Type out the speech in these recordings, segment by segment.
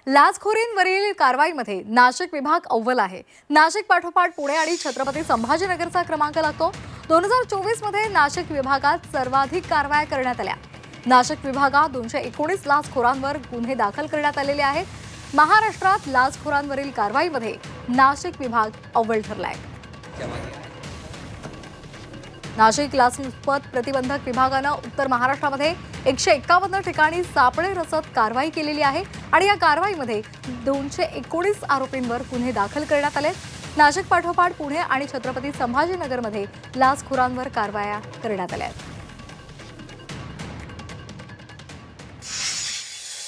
लाचखोरींवरील कारवाईमध्ये नाशिक विभाग अव्वल आहे। नाशिक पाठोपाठ पुणे आणि छत्रपती संभाजीनगरचा क्रमांक लागतो। 2024 मध्ये नाशिक विभागात सर्वाधिक कारवाया करण्यात आल्या। नाशिक विभागात 219 लाचखोरांवर गुन्हे दाखल करण्यात आलेले आहेत। महाराष्ट्रात लाचखोरांवरील कारवाईमध्ये नाशिक विभाग अव्वल ठरला आहे। नाशिक लाचलुचपत प्रतिबंधक विभागाने उत्तर महाराष्ट्रामध्ये 151 ठिकाणी सापळे रचत कारवाई केलेली आहे आणि या कारवाईमध्ये 219 आरोपींवर गुन्हे दाखल करण्यात आले। नाशिक पाठोपाठ पुणे आणि छत्रपती संभाजीनगरमध्ये लाचखोरांवर कारवाया करण्यात आल्या आहेत।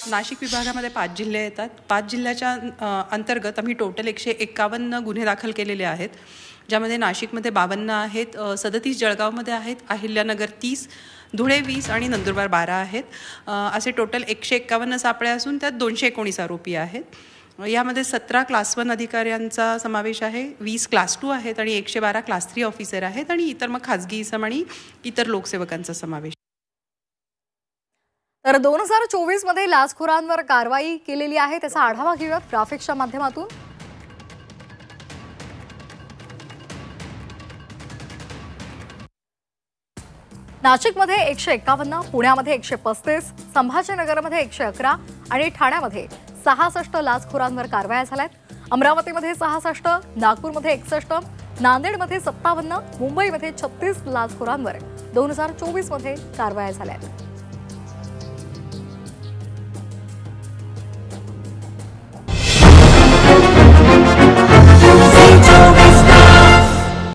नाशिक विभागामध्ये 5 जिल्हे येतात। 5 जिल्ह्याच्या अंतर्गत आम्ही टोटल 151 गुन्हे दाखल केलेले आहेत, ज्यामध्ये नाशिकमध्ये 52 आहेत, 37 जळगावमध्ये आहेत, अहिल्यानगर 30, धुळे 20 आणि नंदुरबार 12 आहेत। असे टोटल 151 सापळे असून त्यात 219 आरोपी आहेत। यामध्ये 17 क्लास 1 अधिकाऱ्यांचा समावेश आहे, 20 क्लास 2 आहेत आणि 112 क्लास 3 ऑफिसर आहेत आणि इतर मग खाजगी इसम आणि इतर लोकसेवकांचा समावेश। तर 2024 मध्ये लाचखोरांवर कारवाई केलेली आहे, त्याचा आढावा घेऊयात ग्राफिक्सच्या माध्यमातून। नाशिकमध्ये 151, पुण्यामध्ये 135, संभाजीनगरमध्ये 111 आणि ठाण्यामध्ये 66 लाचखोरांवर कारवाया झाल्यात। अमरावतीमध्ये 66, नागपूरमध्ये 61, नांदेडमध्ये 57, मुंबईमध्ये 36 लाचखोरांवर 2024 मध्ये कारवाया झाल्यात।